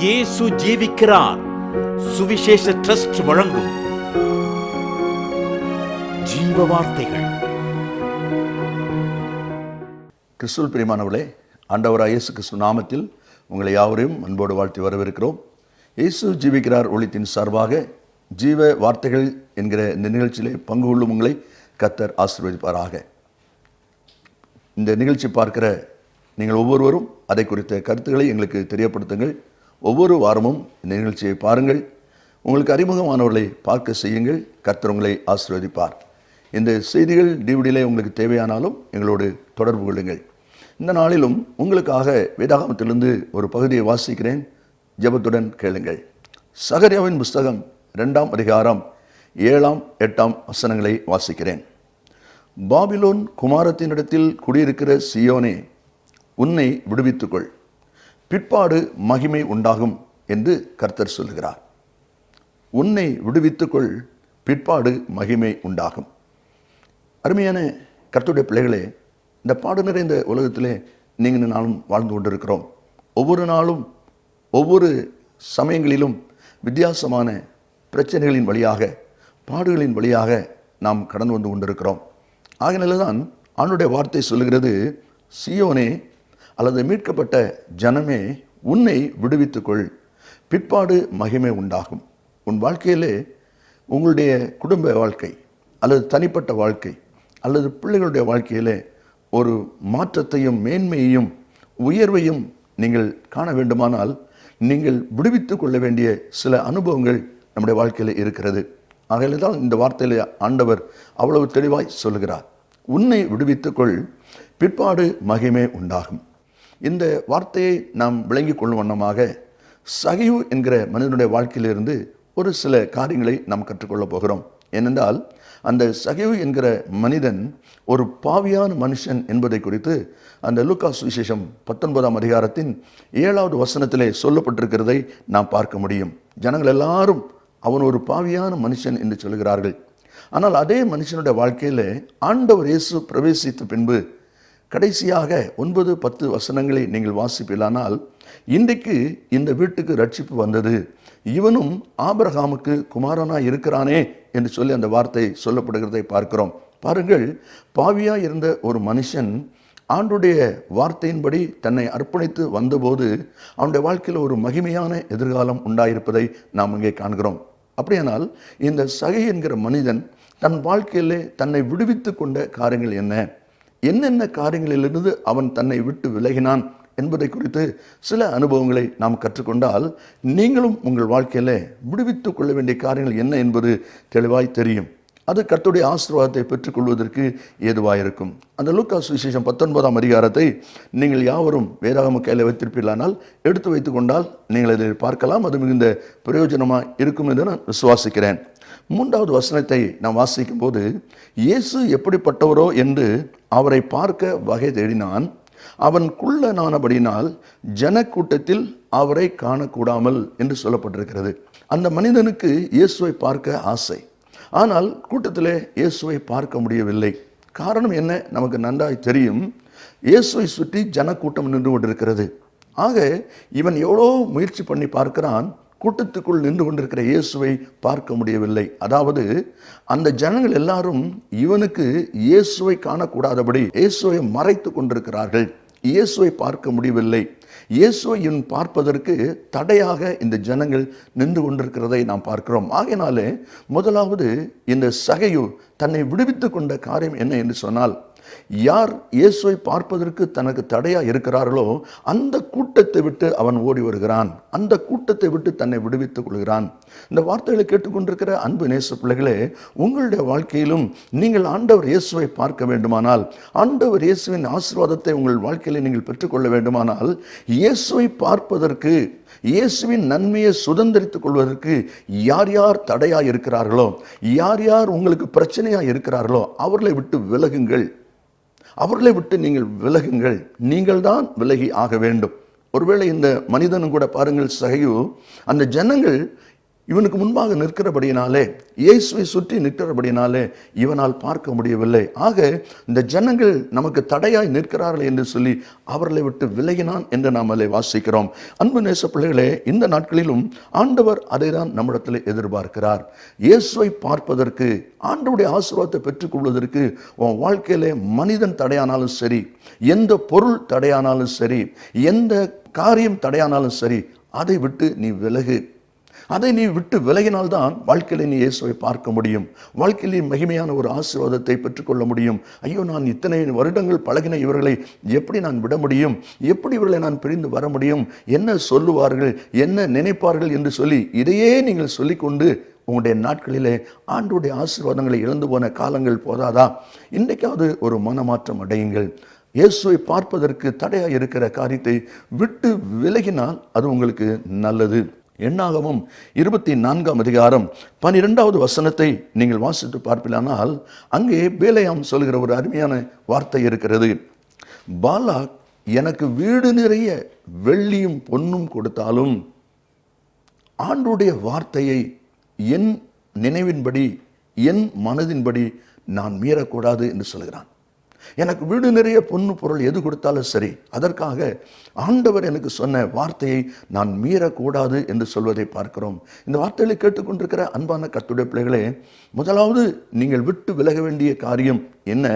இயேசு ஜீவிக்கிறார் சுவிசேஷ ட்ரஸ்ட் வழங்கும் ஜீவ வார்த்தைகள். கிறிஸ்துவில் பிரியமானவர்களே, ஆண்டவராகிய இயேசு கிறிஸ்து நாமத்தில் உங்களை யாவரையும் அன்போடு வாழ்த்தி வரவேற்கிறோம். இயேசு ஜீவிக்கிறார் ஒளித்தின் சார்பாக ஜீவ வார்த்தைகள் என்கிற இந்த நிகழ்ச்சியிலே பங்கு கொள்ளும் உங்களை கர்த்தர் ஆசீர்வதிப்பாராக. இந்த நிகழ்ச்சி பார்க்கிற நீங்கள் ஒவ்வொருவரும் அதை குறித்த கருத்துக்களை எங்களுக்கு தெரியப்படுத்துங்கள். ஒவ்வொரு வாரமும் இந்த நிகழ்ச்சியை பாருங்கள். உங்களுக்கு அறிமுகமானவர்களை பார்க்க செய்யுங்கள். கர்த்தர் உங்களை ஆசீர்வதிப்பார். இந்த செய்திகள் டிவிடியிலே உங்களுக்கு தேவையானாலும் எங்களோடு தொடர்பு கொள்ளுங்கள். இந்த நாளிலும் உங்களுக்காக வேதாகமத்திலிருந்து ஒரு பகுதியை வாசிக்கிறேன். ஜெபத்துடன் கேளுங்கள். சகரியாவின் புஸ்தகம் 2ஆம் அதிகாரம் 7ஆம் 8ஆம் வசனங்களை வாசிக்கிறேன். பாபிலோன் குமாரத்தினிடத்தில் குடியிருக்கிற சீயோனே, உன்னை விடுவித்துக்கொள், பிற்பாடு மகிமை உண்டாகும் என்று கர்த்தர் சொல்லுகிறார். உன்னை விடுவித்துக்கொள், பிற்பாடு மகிமை உண்டாகும். அருமையான கர்த்தருடைய பிள்ளைகளே, இந்த பாடு நிறைந்த உலகத்திலே நீங்கள் நாளும் வாழ்ந்து கொண்டிருக்கிறோம். ஒவ்வொரு நாளும் ஒவ்வொரு சமயங்களிலும் வித்தியாசமான பிரச்சனைகளின் வழியாக, பாடுகளின் வழியாக நாம் கடந்து வந்து கொண்டிருக்கிறோம். ஆகையினால தான் ஆண்டவருடைய வார்த்தை சொல்லுகிறது, சீயோனே அல்லது மீட்கப்பட்ட ஜனமே, உன்னை விடுவித்துக்கொள், பிற்பாடு மகிமை உண்டாகும். உன் வாழ்க்கையிலே, உங்களுடைய குடும்ப வாழ்க்கை அல்லது தனிப்பட்ட வாழ்க்கை அல்லது பிள்ளைகளுடைய வாழ்க்கையிலே ஒரு மாற்றத்தையும் மேன்மையையும் உயர்வையும் நீங்கள் காண வேண்டுமானால் நீங்கள் விடுவித்து கொள்ள வேண்டிய சில அனுபவங்கள் நம்முடைய வாழ்க்கையில் இருக்கிறது. ஆகையில தான் இந்த வார்த்தையில ஆண்டவர் அவ்வளவு தெளிவாய் சொல்லுகிறார், உன்னை விடுவித்துக்கொள், பிற்பாடு மகிமை உண்டாகும். இந்த வார்த்தையை நாம் விளங்கி கொள்ளும் வண்ணமாக சகியு என்கிற மனிதனுடைய வாழ்க்கையிலிருந்து ஒரு சில காரியங்களை நாம் கற்றுக்கொள்ளப் போகிறோம். ஏனென்றால் அந்த சகியு என்கிற மனிதன் ஒரு பாவியான மனுஷன் என்பதை குறித்து அந்த லூக்கா சுவிசேஷம் 19ஆம் அதிகாரத்தின் 7வது வசனத்திலே சொல்லப்பட்டிருக்கிறதை நாம் பார்க்க முடியும். ஜனங்கள் எல்லாரும் அவன் ஒரு பாவியான மனுஷன் என்று சொல்கிறார்கள். ஆனால் அதே மனுஷனுடைய வாழ்க்கையில் ஆண்டவர் இயேசு பிரவேசித்த பின்பு கடைசியாக 9-10 வசனங்களை நீங்கள் வாசிப்பீர்களானால், இன்றைக்கு இந்த வீட்டுக்கு ரட்சிப்பு வந்தது, இவனும் ஆபிரகாமுக்கு குமாரனாய் இருக்கிறானே என்று சொல்லி அந்த வார்த்தை சொல்லப்படுகிறதை பார்க்கிறோம். பாருங்கள், பாவியா இருந்த ஒரு மனுஷன் ஆண்டுடைய வார்த்தையின்படி தன்னை அர்ப்பணித்து வந்தபோது அவனுடைய வாழ்க்கையில் ஒரு மகிமையான எதிர்காலம் உண்டாயிருப்பதை நாம் இங்கே காண்கிறோம். அப்படியானால் இந்த சகை என்கிற மனிதன் தன் வாழ்க்கையிலே தன்னை விடுவித்து கொண்ட காரியங்கள் என்னென்ன காரியங்களிலிருந்து அவன் தன்னை விட்டு விலகினான் என்பதை குறித்து சில அனுபவங்களை நாம் கற்றுக்கொண்டால் நீங்களும் உங்கள் வாழ்க்கையில் விடுவித்து கொள்ள வேண்டிய காரியங்கள் என்ன என்பது தெளிவாய் தெரியும். அது கர்த்தருடைய ஆசீர்வாதத்தை பெற்றுக்கொள்வதற்கு ஏதுவாயிருக்கும். அந்த லூக்கா சுவிசேஷம் 19ஆம் அதிகாரத்தை நீங்கள் யாவரும் வேதாகம கையில் வைத்திருப்பீர்களானால் எடுத்து வைத்து கொண்டால் நீங்கள் அதை பார்க்கலாம். அது மிகுந்த பிரயோஜனமாக இருக்கும் என்று நான் விசுவாசிக்கிறேன். 3வது வசனத்தை நாம் வாசிக்கும் போது, இயேசு எப்படிப்பட்டவரோ என்று அவரை பார்க்க வகை தேடினான். அவன் குள்ளனானபடினால் ஜனக்கூட்டத்தில் அவரை காணக்கூடாமல் என்று சொல்லப்பட்டிருக்கிறது. அந்த மனிதனுக்கு இயேசுவை பார்க்க ஆசை, ஆனால் கூட்டத்திலே இயேசுவை பார்க்க முடியவில்லை. காரணம் என்ன நமக்கு நன்றாய் தெரியும். இயேசுவை சுற்றி ஜனக்கூட்டம் நின்று கொண்டிருக்கிறது. ஆக இவன் எவ்வளோ முயற்சி பண்ணி பார்க்கிறான், கூட்டத்துக்குள் நின்று கொண்டிருக்கிற இயேசுவை பார்க்க முடியவில்லை. அதாவது அந்த ஜனங்கள் எல்லாரும் இவனுக்கு இயேசுவை காணக்கூடாதபடி இயேசுவை மறைத்து கொண்டிருக்கிறார்கள். இயேசுவை பார்க்க முடியவில்லை. இயேசுவை பார்ப்பதற்கு தடையாக இந்த ஜனங்கள் நின்று கொண்டிருக்கிறதை நாம் பார்க்கிறோம். ஆகையினாலே முதலாவது இந்த சகையு தன்னை விடுவித்து கொண்ட காரியம் என்ன என்று சொன்னால், யார் இயேசுவை பார்ப்பதற்கு தனக்கு தடையா இருக்கிறார்களோ அந்த கூட்டத்தை விட்டு அவன் ஓடி வருகிறான். அந்த கூட்டத்தை விட்டு தன்னை விடுவித்துக் கொள்கிறான். இந்த வார்த்தைகளை கேட்டுக்கொண்டிருக்கிற அன்பு நேச பிள்ளைகளே, உங்களுடைய வாழ்க்கையிலும் நீங்கள் ஆண்டவர் இயேசுவை பார்க்க வேண்டுமானால், ஆண்டவர் இயேசுவின் ஆசீர்வாதத்தை உங்கள் வாழ்க்கையில நீங்கள் பெற்றுக்கொள்ள வேண்டுமானால், இயேசுவை பார்ப்பதற்கு, இயேசுவின் நன்மையை சுதந்திரித்துக் கொள்வதற்கு யார் யார் தடையா இருக்கிறார்களோ, யார் யார் உங்களுக்கு பிரச்சனையா இருக்கிறார்களோ அவர்களை விட்டு விலகுங்கள். அவர்களை விட்டு நீங்கள் விலகுங்கள். நீங்கள் தான் விலகி ஆக வேண்டும். ஒருவேளை இந்த மனிதனும் கூட பாருங்கள், சகையு அந்த ஜனங்கள் இவனுக்கு முன்பாக நிற்கிறபடியினாலே, இயேசுவை சுற்றி நிற்கிறபடியினாலே இவனால் பார்க்க முடியவில்லை. ஆக இந்த ஜனங்கள் நமக்கு தடையாய் நிற்கிறார்கள் என்று சொல்லி அவர்களை விட்டு விலகினான் என்று நாம் அதை வாசிக்கிறோம். அன்பு நேச பிள்ளைகளே, இந்த நாட்களிலும் ஆண்டவர் அதை தான் நம்மிடத்தில் எதிர்பார்க்கிறார். இயேசுவை பார்ப்பதற்கு, ஆண்டவருடைய ஆசீர்வாதத்தை பெற்றுக்கொள்வதற்கு உன் வாழ்க்கையிலே மனிதன் தடையானாலும் சரி, எந்த பொருள் தடையானாலும் சரி, எந்த காரியம் தடையானாலும் சரி, அதை விட்டு நீ விலகு. அதை நீ விட்டு விலகினால்தான் வாழ்க்கையில நீ இயேசுவை பார்க்க முடியும். வாழ்க்கையிலே மகிமையான ஒரு ஆசீர்வாதத்தை பெற்றுக்கொள்ள முடியும். ஐயோ, நான் இத்தனை வருடங்கள் பழகின இவர்களை எப்படி நான் விட முடியும்? எப்படி இவர்களை நான் பிரிந்து வர முடியும்? என்ன சொல்லுவார்கள், என்ன நினைப்பார்கள் என்று சொல்லி இதையே நீங்கள் சொல்லிக்கொண்டு உங்களுடைய நாட்களிலே ஆண்டவருடைய ஆசீர்வாதங்களை இழந்து போன காலங்கள் போதாதா? இன்றைக்காவது ஒரு மனமாற்றம் அடையுங்கள். இயேசுவை பார்ப்பதற்கு தடையாக இருக்கிற காரியத்தை விட்டு விலகினால் அது உங்களுக்கு நல்லது. எண்ணாகமம் 24ஆம் அதிகாரம் 12வது வசனத்தை நீங்கள் வாசித்து பார்ப்பீர்களானால் அங்கே பேலேயாம் சொல்கிற ஒரு அருமையான வார்த்தை இருக்கிறது. பாலாக் எனக்கு வீடு நிறைய வெள்ளியும் பொன்னும் கொடுத்தாலும் ஆண்டவருடைய வார்த்தையை என் நினைவின்படி, என் மனதின்படி நான் மீறக்கூடாது என்று சொல்கிறான். எனக்கு வீடு நிறைய பொண்ணு பொருள் எது கொடுத்தாலும் சரி, அதற்காக ஆண்டவர் எனக்கு சொன்ன வார்த்தையை நான் மீறக்கூடாது என்று சொல்வதை பார்க்கிறோம். இந்த வார்த்தைகளை கேட்டுக்கொண்டிருக்கிற அன்பான கர்த்தருடைய பிள்ளைகளே, முதலாவது நீங்கள் விட்டு விலக வேண்டிய காரியம் என்ன?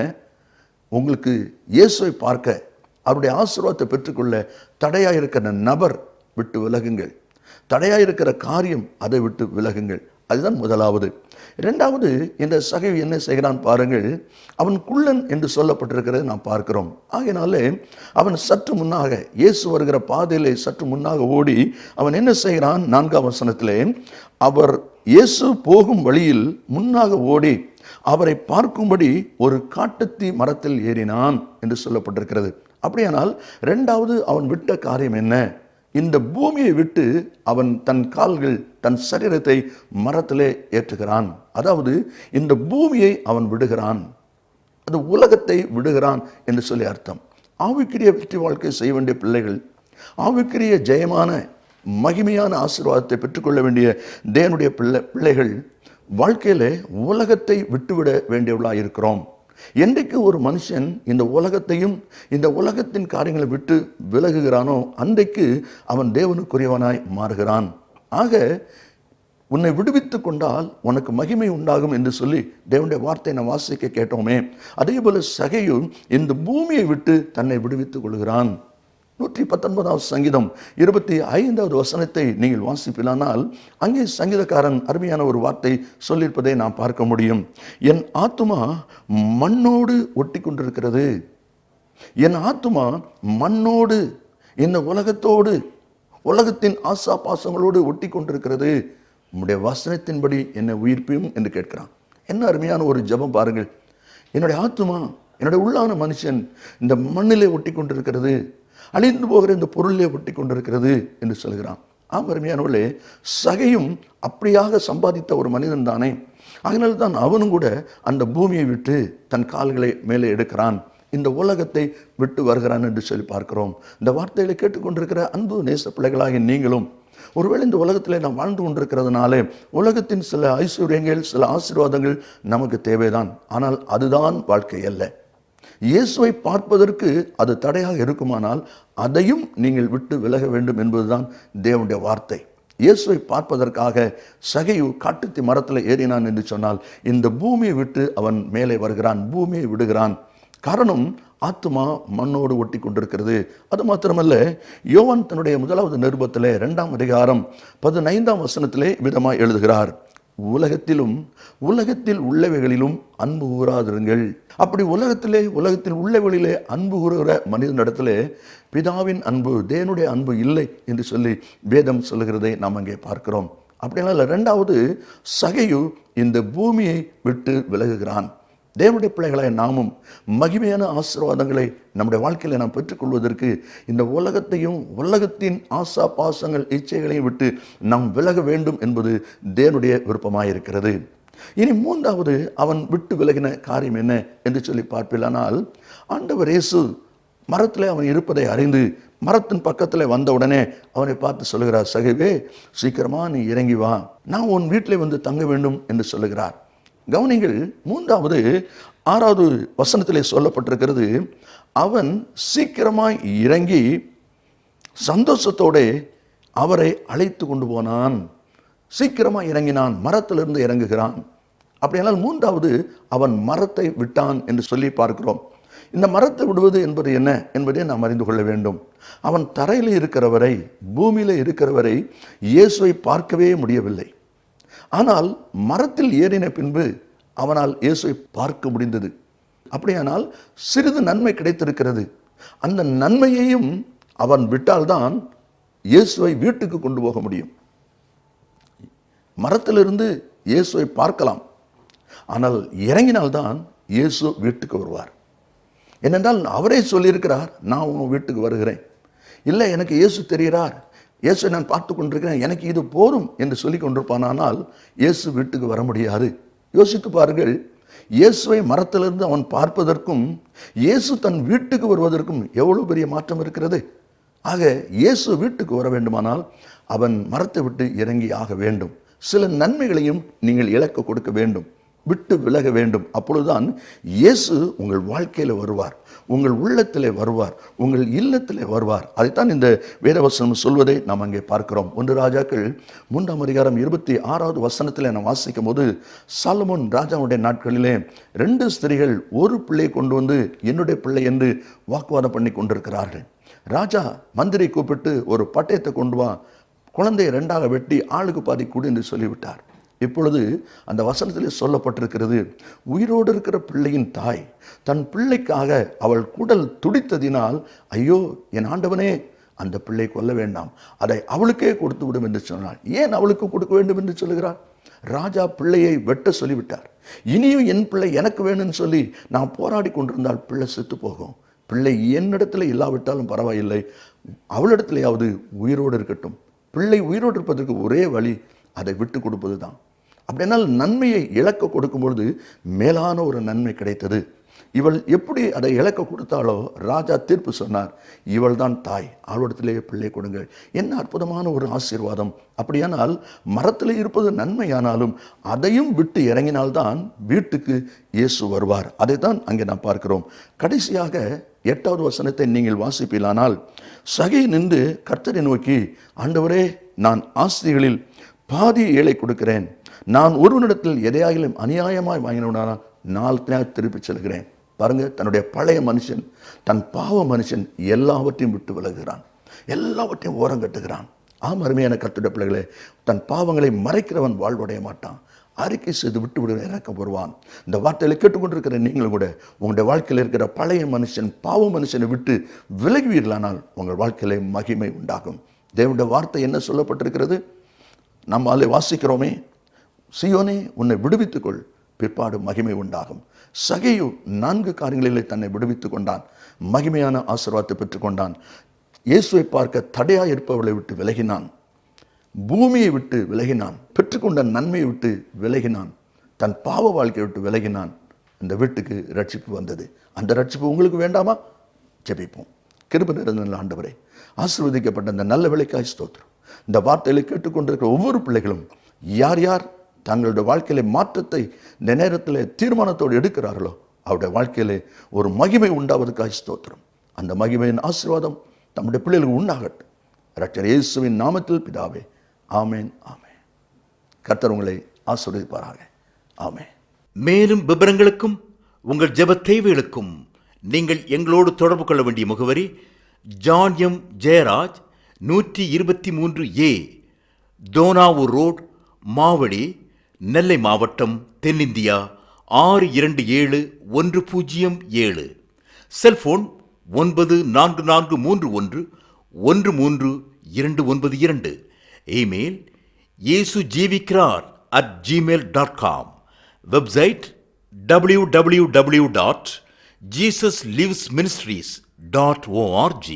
உங்களுக்கு இயேசுவை பார்க்க, அவருடைய ஆசீர்வாதத்தை பெற்றுக்கொள்ள தடையாக இருக்கிற நபர் விட்டு விலகுங்கள். தடையாக இருக்கிற காரியம் அதை விட்டு விலகுங்கள். அதுதான் முதலாவது. இரண்டாவது, இந்த சகவி என்ன செய்கிறான் பாருங்கள். அவன் குள்ளன் என்று சொல்லப்பட்டிருக்கிறது நாம் பார்க்கிறோம். ஆகையினாலே அவன் சற்று முன்னாக, இயேசு வருகிற பாதையிலே சற்று முன்னாக ஓடி அவன் என்ன செய்கிறான்? 4ஆம் வசனத்திலே, அவர் இயேசு போகும் வழியில் முன்னாக ஓடி அவரை பார்க்கும்படி ஒரு காட்டுத்தீ மரத்தில் ஏறினான் என்று சொல்லப்பட்டிருக்கிறது. அப்படியானால் இரண்டாவது அவன் விட்ட காரியம் என்ன? இந்த பூமியை விட்டு அவன் தன் கால்கள், தன் சரீரத்தை மரத்திலே ஏற்றுகிறான். அதாவது இந்த பூமியை அவன் விடுகிறான், அது உலகத்தை விடுகிறான் என்று சொல்லி அர்த்தம். ஆவிக்குரிய வெற்றி வாழ்க்கை செய்ய வேண்டிய பிள்ளைகள், ஆவிக்குரிய ஜெயமான மகிமையான ஆசீர்வாதத்தை பெற்றுக்கொள்ள வேண்டிய தேவனுடைய பிள்ளைகள் வாழ்க்கையிலே உலகத்தை விட்டுவிட வேண்டியவர்களாக இருக்கிறோம். என்றைக்கு ஒரு மனுஷன் இந்த உலகத்தையும் இந்த உலகத்தின் காரியங்களை விட்டு விலகுகிறானோ அன்றைக்கு அவன் தேவனுக்குரியவனாய் மாறுகிறான். ஆக உன்னை விடுவித்து கொண்டால் உனக்கு மகிமை உண்டாகும் என்று சொல்லி தேவனுடைய வார்த்தை நான் வாசிக்க கேட்டோமே, அதே போல சகையும் இந்த பூமியை விட்டு தன்னை விடுவித்துக் கொள்கிறான். 119ஆம் சங்கீதம் 25வது வசனத்தை நீங்கள் வாசிப்பிலானால் அங்கே சங்கீதக்காரன் அருமையான ஒரு வார்த்தை சொல்லியிருப்பதை நாம் பார்க்க முடியும். என் ஆத்துமா மண்ணோடு ஒட்டி கொண்டிருக்கிறது. என் ஆத்துமா மண்ணோடு, இந்த உலகத்தோடு, உலகத்தின் ஆசா பாசங்களோடு ஒட்டி கொண்டிருக்கிறது. உம்முடைய வசனத்தின்படி என்னை உயிர்ப்பியும் என்று கேட்கிறான். என்ன அருமையான ஒரு ஜெபம் பாருங்கள். என்னுடைய ஆத்துமா, என்னுடைய உள்ளான மனுஷன் இந்த மண்ணிலே ஒட்டி கொண்டிருக்கிறது, அழிந்து போகிற இந்த பொருளிலே ஒட்டி கொண்டிருக்கிறது என்று சொல்கிறான். அருமையானவர்களே, சகையும் அப்படியாக சம்பாதித்த ஒரு மனிதன் தானே. அதனால தான் அவனும் கூட அந்த பூமியை விட்டு தன் கால்களை மேலே எடுக்கிறான், இந்த உலகத்தை விட்டு வருகிறான் என்று சொல்லி பார்க்கிறோம். இந்த வார்த்தைகளை கேட்டுக்கொண்டிருக்கிற அன்பு நேச பிள்ளைகளாகிய நீங்களும் ஒருவேளை இந்த உலகத்தில் நாம் வாழ்ந்து கொண்டிருக்கிறதுனாலே உலகத்தின் சில ஐஸ்வர்யங்கள், சில ஆசீர்வாதங்கள் நமக்கு தேவைதான். ஆனால் அதுதான் வாழ்க்கை அல்ல. இயேசுவை பார்ப்பதற்கு அது தடையாக இருக்குமானால் அதையும் நீங்கள் விட்டு விலக வேண்டும் என்பதுதான் தேவனுடைய வார்த்தை. இயேசுவை பார்ப்பதற்காக சகையு காட்டுத்தி மரத்தில் ஏறினான் என்று சொன்னால் இந்த பூமியை விட்டு அவன் மேலே வருகிறான், பூமியை விடுகிறான். காரணம், ஆத்துமா மண்ணோடு ஒட்டி கொண்டிருக்கிறது. அது மாத்திரமல்ல, யோவான் தன்னுடைய 1வது நிருபத்திலே 2ஆம் அதிகாரம் 15ஆம் வசனத்திலே விதமாய் எழுதுகிறார், உலகத்தில் உள்ளவைகளிலும் அன்பு கூறாதிருங்கள். அப்படி உலகத்தில் உள்ளவைகளிலே அன்பு கூறுகிற மனிதனிடத்திலே பிதாவின் அன்பு, தேவனுடைய அன்பு இல்லை என்று சொல்லி வேதம் சொல்லுகிறதை நாம் அங்கே பார்க்கிறோம். அப்படினால இரண்டாவது, சகையு இந்த பூமியை விட்டு விலகுகிறான். தேவனுடைய பிள்ளைகளாய் நாமும் மகிமையான ஆசீர்வாதங்களை நம்முடைய வாழ்க்கையில் நாம் பெற்றுக்கொள்வதற்கு இந்த உலகத்தையும் உலகத்தின் ஆசா பாசங்கள் இச்சைகளையும் விட்டு நாம் விலக வேண்டும் என்பது தேவனுடைய விருப்பமாயிருக்கிறது. இனி 3வது அவன் விட்டு விலகின காரியம் என்ன என்று சொல்லி பார்ப்பிலானால், ஆண்டவர் இயேசு மரத்தில் அவன் இருப்பதை அறிந்து மரத்தின் பக்கத்தில் வந்த உடனே அவனை பார்த்து சொல்லுகிறார், சகைவே சீக்கிரமா நீ இறங்கி வா, நான் உன் வீட்டில் வந்து தங்க வேண்டும் என்று சொல்லுகிறார். கவனிங்கள், 3வது 6வது வசனத்திலே சொல்லப்பட்டிருக்கிறது, அவன் சீக்கிரமாய் இறங்கி சந்தோஷத்தோடு அவரை அழைத்து கொண்டு போனான். சீக்கிரமாக இறங்கினான், மரத்திலிருந்து இறங்குகிறான். அப்படியானால் 3வது அவன் மரத்தை விட்டான் என்று சொல்லி பார்க்கிறோம். இந்த மரத்தை விடுவது என்பது என்ன என்பதை நாம் அறிந்து கொள்ள வேண்டும். அவன் தரையில் இருக்கிறவரை, பூமியில் இருக்கிறவரை இயேசுவை பார்க்கவே முடியவில்லை. ஆனால் மரத்தில் ஏறின பின்பு அவனால் இயேசுவை பார்க்க முடிந்தது. அப்படியானால் சிறிது நன்மை கிடைத்திருக்கிறது. அந்த நன்மையையும் அவன் விட்டால்தான் இயேசுவை வீட்டுக்கு கொண்டு போக முடியும். மரத்திலிருந்து இயேசுவை பார்க்கலாம், ஆனால் இறங்கினால்தான் இயேசு வீட்டுக்கு வருவார். ஏனென்றால் அவரே சொல்லியிருக்கிறார், நான் உன் வீட்டுக்கு வருகிறேன். இல்லை, எனக்கு இயேசு தெரிகிறார், இயேசுவை நான் பார்த்து கொண்டிருக்கிறேன், எனக்கு இது போதும் என்று சொல்லி கொண்டிருப்பானால் இயேசு வீட்டுக்கு வர முடியாது. யோசித்து பாருங்கள், இயேசுவை மரத்திலிருந்து அவன் பார்ப்பதற்கும் இயேசு தன் வீட்டுக்கு வருவதற்கும் எவ்வளவு பெரிய மாற்றம் இருக்கிறது. ஆக இயேசு வீட்டுக்கு வர வேண்டுமானால் அவன் மரத்தை விட்டு இறங்கி ஆக வேண்டும். சில நன்மைகளையும் நீங்கள் இலக்கு கொடுக்க வேண்டும், விட்டு விலக வேண்டும். அப்பொழுதுதான் இயேசு உங்கள் வாழ்க்கையில் வருவார், உங்கள் உள்ளத்திலே வருவார், உங்கள் இல்லத்திலே வருவார். அதைத்தான் இந்த வேதவசனம் சொல்வதை நாம் அங்கே பார்க்கிறோம். 1 ராஜாக்கள் 3ஆம் அதிகாரம் 26வது வசனத்தில் நாம் வாசிக்கும் போது, சாலமோன் ராஜாவுடைய நாட்களிலே 2 ஸ்திரீகள் ஒரு பிள்ளை கொண்டு வந்து என்னுடைய பிள்ளை என்று வாக்குவாதம் பண்ணி கொண்டிருக்கிறார்கள். ராஜா மந்திரி கூப்பிட்டு ஒரு பட்டயத்தை கொண்டு வா, குழந்தையை 2ஆக வெட்டி ஆளுக்கு பாதி கொடு என்று சொல்லிவிட்டார். இப்பொழுது அந்த வசனத்திலே சொல்லப்பட்டிருக்கிறது, உயிரோடு இருக்கிற பிள்ளையின் தாய் தன் பிள்ளைக்காக அவள் குடல் துடித்ததினால், ஐயோ என் ஆண்டவனே, அந்த பிள்ளை கொல்ல வேண்டாம், அதை அவளுக்கே கொடுத்து விடும் என்று சொன்னாள். ஏன் அவளுக்கு கொடுக்க வேண்டும் என்று சொல்லுகிறார்? ராஜா பிள்ளையை வெட்ட சொல்லிவிட்டார். இனியும் என் பிள்ளை எனக்கு வேணும்னு சொல்லி நான் போராடி கொண்டிருந்தால் பிள்ளை செத்து போகும். பிள்ளை என்னிடத்தில் இல்லாவிட்டாலும் பரவாயில்லை, அவளிடத்திலேயாவது உயிரோடு இருக்கட்டும். பிள்ளை உயிரோடு இருப்பதற்கு ஒரே வழி அதை விட்டு கொடுப்பது தான். அப்படினால் நன்மையை இழக்க கொடுக்கும் பொழுது மேலான ஒரு நன்மை கிடைத்தது. இவள் எப்படி அதை இழக்க கொடுத்தாலோ ராஜா தீர்ப்பு சொன்னார், இவள் தான் தாய், அவளிடத்திலேயே பிள்ளை கொடுங்கள். என்ன அற்புதமான ஒரு ஆசீர்வாதம்! அப்படியானால் மரத்தில் இருப்பது நன்மையானாலும் அதையும் விட்டு இறங்கினால்தான் வீட்டுக்கு இயேசு வருவார். அதைத்தான் அங்கே நாம் பார்க்கிறோம். கடைசியாக 8வது வசனத்தை நீங்கள் வாசிப்பீர்களானால், சகை நின்று கர்த்தரை நோக்கி, ஆண்டவரே, நான் ஆஸ்திகளில் பாதி ஏழை கொடுக்கிறேன், நான் ஒருவனிடத்தில் எதையாகிலும் அநியாயமாய் வாங்கினவனான 4 திருப்பி செல்கிறேன். பாருங்க, தன்னுடைய பழைய மனுஷன், தன் பாவ மனுஷன் எல்லாவற்றையும் விட்டு விலகுகிறான், எல்லாவற்றையும் ஓரம் கட்டுகிறான். அருமையான கர்த்தருடைய பிள்ளைகளே, தன் பாவங்களை மறைக்கிறவன் வாழ்வடைய மாட்டான், அறிக்கை செய்து விட்டு விடுகிற இறக்கம் வருவான். இந்த வார்த்தைகளை கேட்டுக்கொண்டிருக்கிற நீங்களும் கூட உங்களுடைய வாழ்க்கையில் இருக்கிற பழைய மனுஷன், பாவ மனுஷனை விட்டு விலகுவீர்களானால் உங்கள் வாழ்க்கையிலே மகிமை உண்டாகும். தேவனுடைய வார்த்தை என்ன சொல்லப்பட்டிருக்கிறது? நம்ம அதில் வாசிக்கிறோமே, சீயோனே உன்னை விடுவித்துக்கொள், பிற்பாடு மகிமை உண்டாகும். சகையு 4 காரியங்களிலே தன்னை விடுவித்து கொண்டான், மகிமையான ஆசீர்வாதத்தை பெற்றுக்கொண்டான். இயேசுவை பார்க்க தடையாக இருப்பவர்களை விட்டு விலகினான், பூமியை விட்டு விலகினான், பெற்றுக்கொண்ட நன்மையை விட்டு விலகினான், தன் பாவ வாழ்க்கையை விட்டு விலகினான். இந்த வீட்டுக்கு ரட்சிப்பு வந்தது. அந்த ரட்சிப்பு உங்களுக்கு வேண்டாமா? ஜெபிப்போம். கிருபை நிறைந்த ஆண்டவரே, ஆசீர்வதிக்கப்பட்ட இந்த நல்ல வேளைக்காய் ஸ்தோத்திரம். இந்த வார்த்தைகளை கேட்டுக்கொண்டிருக்கிற ஒவ்வொரு பிள்ளைகளும் யார் யார் தங்களுடைய வாழ்க்கையிலே மாற்றத்தை இந்த நேரத்தில் தீர்மானத்தோடு எடுக்கிறார்களோ அவருடைய வாழ்க்கையிலே ஒரு மகிமை உண்டாவதற்காக ஸ்தோத்திரம். அந்த மகிமையின் ஆசீர்வாதம் நம்முடைய பிள்ளைகளுக்கு உண்டாகட்டும். இரட்சகர் இயேசுவின் நாமத்தில் பிதாவே, ஆமேன், ஆமேன். கர்த்தர் உங்களை ஆசீர்வதிப்பாராக. ஆமேன். மேலும் விவரங்களுக்கும் உங்கள் ஜெப தேவைகளுக்கும் நீங்கள் எங்களோடு தொடர்பு கொள்ள வேண்டிய முகவரி, John M Jeyaraj, 123A, Dohnavur road, Mavadi, Nellai மாவட்டம், தென்னிந்தியா 627107. Cellphone 9443113292. Email yesujeevikrar@gmail.com. Website www.jesuslivesministries.org.